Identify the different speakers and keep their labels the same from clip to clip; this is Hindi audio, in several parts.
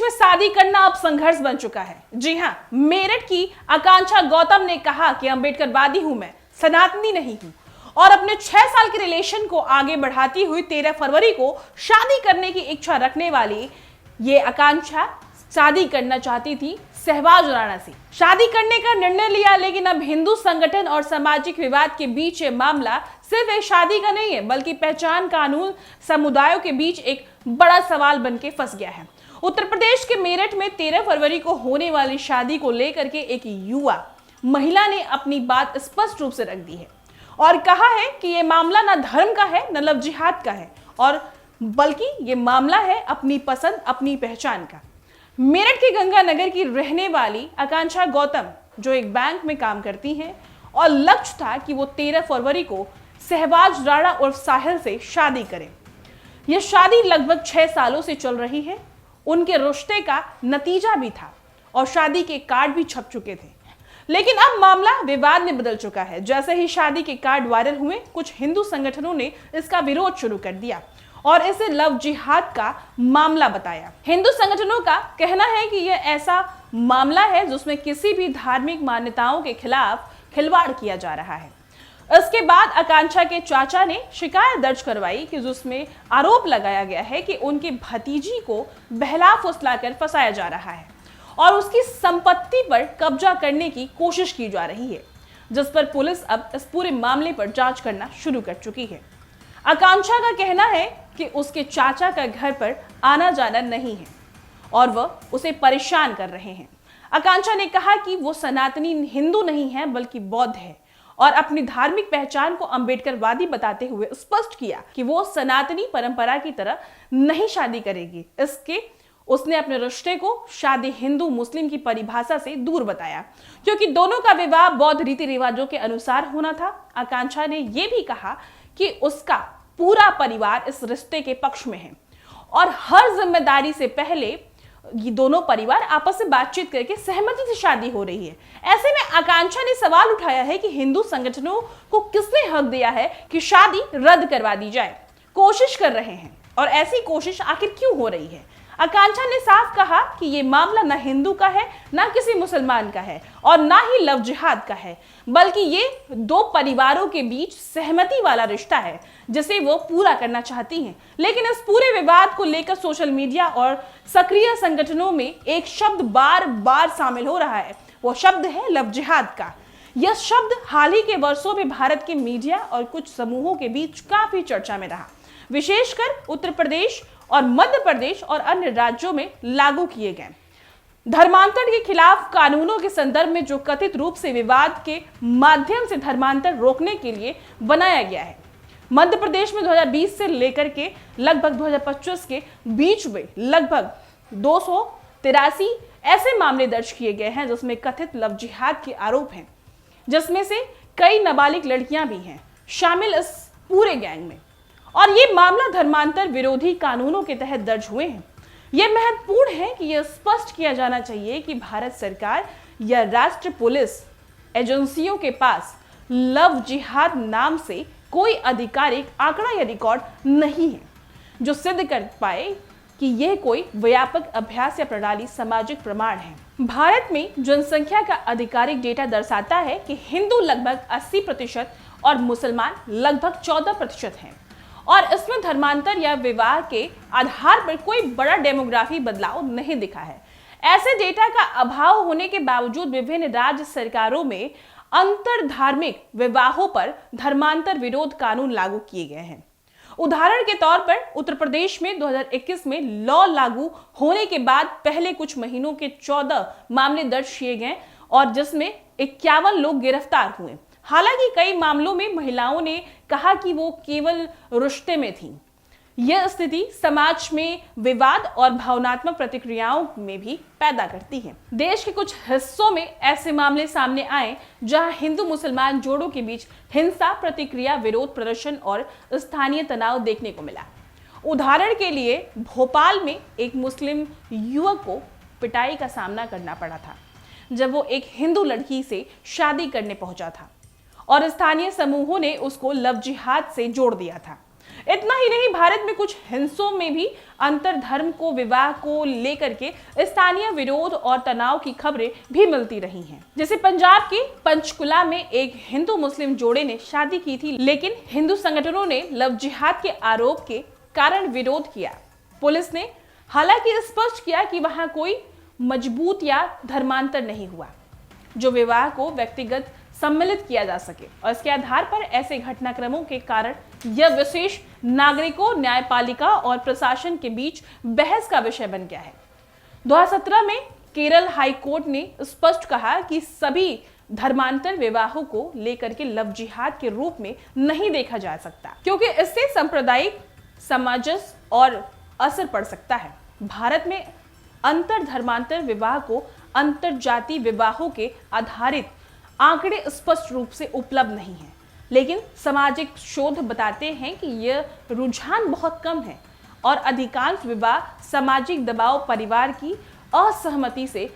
Speaker 1: में शादी करना अब संघर्ष बन चुका है। जी हां, मेरठ की आकांक्षा गौतम ने कहा कि अम्बेडकरवादी हूं मैं, सनातनी नहीं हूं, और अपने 6 साल के रिलेशन को आगे बढ़ाती हुई 13 फरवरी को शादी करने की इच्छा रखने वाली ये आकांक्षा शादी करना चाहती थी शहबाज राणा से। शादी करने का निर्णय लिया, लेकिन अब हिंदू संगठन और सामाजिक विवाद के बीच ये मामला सिर्फ एक शादी का नहीं है, बल्कि पहचान कानून समुदायों के बीच एक बड़ा सवाल बन के फंस गया है। उत्तर प्रदेश के मेरठ में 13 फरवरी को होने वाली शादी को लेकर के एक युवा महिला ने अपनी बात स्पष्ट रूप से रख दी है और कहा है कि यह मामला न धर्म का है, न लव जिहाद का है, और बल्कि ये मामला है अपनी पसंद अपनी पहचान का। मेरठ के गंगानगर की रहने वाली आकांक्षा गौतम, जो एक बैंक में काम करती हैं, और लक्ष्य था कि वो 13 फरवरी को शहबाज राणा उर्फ साहिल से शादी करें। यह शादी लगभग 6 सालों से चल रही है। उनके रिश्ते का नतीजा भी था और शादी के कार्ड भी छप चुके थे, लेकिन अब मामला विवाद में बदल चुका है। जैसे ही शादी के कार्ड वायरल हुए, कुछ हिंदू संगठनों ने इसका विरोध शुरू कर दिया और इसे लव जिहाद का मामला बताया। हिंदू संगठनों का कहना है कि यह ऐसा मामला है जिसमें किसी भी धार्मिक मान्यताओं के खिलाफ खिलवाड़ किया जा रहा है। इसके बाद आकांक्षा के चाचा ने शिकायत दर्ज करवाई कि जिसमें आरोप लगाया गया है कि उनकी भतीजी को बहला फुसलाकर फंसाया जा रहा है और उसकी संपत्ति पर कब्जा करने की कोशिश की जा रही है, जिस पर पुलिस अब इस पूरे मामले पर जांच करना शुरू कर चुकी है। आकांक्षा का कहना है कि उसके चाचा का घर पर आना जाना नहीं है और वह उसे परेशान कर रहे हैं। आकांक्षा ने कहा कि वो सनातनी हिंदू नहीं है बल्कि बौद्ध है, और अपनी धार्मिक पहचान को अम्बेडकरवादी बताते हुए स्पष्ट किया कि वो सनातनी परंपरा की तरह नहीं शादी करेगी। इसके उसने अपने रिश्ते को शादी हिंदू मुस्लिम की परिभाषा से दूर बताया, क्योंकि दोनों का विवाह बौद्ध रीति रिवाजों के अनुसार होना था। आकांक्षा ने यह भी कहा कि उसका पूरा परिवार इस रिश्ते के पक्ष में है और हर जिम्मेदारी से पहले ये दोनों परिवार आपस में बातचीत करके सहमति से शादी हो रही है। ऐसे में आकांक्षा ने सवाल उठाया है कि हिंदू संगठनों को किसने हक दिया है कि शादी रद्द करवा दी जाए। कोशिश कर रहे हैं, और ऐसी कोशिश आखिर क्यों हो रही है। आकांक्षा ने साफ कहा कि ये मामला न हिंदू का है, न किसी मुसलमान का है, और ना ही लव जिहाद का है, बल्कि ये दो परिवारों के बीच सहमति वाला रिश्ता है जिसे वो पूरा करना चाहती हैं। लेकिन इस पूरे विवाद को लेकर सोशल मीडिया और सक्रिय संगठनों में एक शब्द बार बार शामिल हो रहा है, वो शब्द है लव जिहाद का। यह शब्द हाल ही के वर्षों में भारत के मीडिया और कुछ समूहों के बीच काफी चर्चा में रहा, विशेषकर उत्तर प्रदेश और मध्य प्रदेश और अन्य राज्यों में लागू किए गए धर्मांतरण के खिलाफ कानूनों के संदर्भ में, जो कथित रूप से विवाद के माध्यम से धर्मांतर रोकने के लिए बनाया गया है। मध्य प्रदेश में 2020 से लेकर के लगभग 2025 के बीच में लगभग 283 ऐसे मामले दर्ज किए गए हैं जिसमें कथित लव जिहाद के आरोप हैं, जिसमें से कई नाबालिग लड़कियां भी हैं शामिल इस पूरे गैंग में, और ये मामला धर्मांतर विरोधी कानूनों के तहत दर्ज हुए हैं। यह महत्वपूर्ण है कि यह स्पष्ट किया जाना चाहिए कि भारत सरकार या राष्ट्र पुलिस एजेंसियों के पास लव जिहाद नाम से कोई आधिकारिक आंकड़ा या रिकॉर्ड नहीं है जो सिद्ध कर पाए कि यह कोई व्यापक अभ्यास या प्रणाली सामाजिक प्रमाण है। भारत में जनसंख्या का आधिकारिक डेटा दर्शाता है कि हिंदू लगभग 80% और मुसलमान लगभग 14% हैं, और इसमें धर्मांतर या विवाह के आधार पर कोई बड़ा डेमोग्राफी बदलाव नहीं दिखा है। ऐसे डेटा का अभाव होने के बावजूद विभिन्न राज्य सरकारों में अंतर धार्मिक विवाहों पर धर्मांतर विरोध कानून लागू किए गए हैं। उदाहरण के तौर पर उत्तर प्रदेश में 2021 में लॉ लागू होने के बाद पहले कुछ महीनों के 14 मामले दर्ज किए गए और जिसमें 51 लोग गिरफ्तार हुए। हालांकि कई मामलों में महिलाओं ने कहा कि वो केवल रिश्ते में थीं। यह स्थिति समाज में विवाद और भावनात्मक प्रतिक्रियाओं में भी पैदा करती है। देश के कुछ हिस्सों में ऐसे मामले सामने आए जहां हिंदू मुसलमान जोड़ों के बीच हिंसा, प्रतिक्रिया, विरोध प्रदर्शन और स्थानीय तनाव देखने को मिला। उदाहरण के लिए भोपाल में एक मुस्लिम युवक को पिटाई का सामना करना पड़ा था जब वो एक हिंदू लड़की से शादी करने पहुंचा था, और स्थानीय समूहों ने उसको लव जिहाद से जोड़ दिया था। इतना ही नहीं, भारत में कुछ हिस्सों में भी अंतर धर्म को विवाह को लेकर के स्थानीय विरोध और तनाव की खबरें भी मिलती रही हैं। जैसे पंजाब के पंचकुला में एक हिंदू मुस्लिम जोड़े ने शादी की थी, लेकिन हिंदू संगठनों ने लव जिहाद के आरोप के कारण विरोध किया। पुलिस ने हालांकि स्पष्ट किया कि वहां कोई मजबूत या धर्मांतर नहीं हुआ जो विवाह को व्यक्तिगत सम्मिलित किया जा सके, और इसके आधार पर ऐसे घटनाक्रमों के कारण यह विशेष नागरिकों, न्यायपालिका और प्रशासन के बीच बहस का विषय बन गया है। 2017 में केरल हाई कोर्ट ने स्पष्ट कहा कि सभी धर्मांतर विवाहों को लेकर के लव जिहाद के रूप में नहीं देखा जा सकता, क्योंकि इससे सांप्रदायिक सामंजस्य और असर पड़ सकता है। भारत में अंतर धर्मांतर विवाह को अंतरजातीय विवाहों के आधारित आंकड़े स्पष्ट रूप से उपलब्ध नहीं हैं, लेकिन सामाजिक शोध बताते हैं कि यह रुझान बहुत कम है और अधिकांश विवाह सामाजिक दबाव, परिवार की असहमति से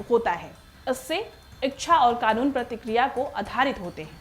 Speaker 1: होता है। इससे इच्छा और कानून प्रतिक्रिया को आधारित होते हैं।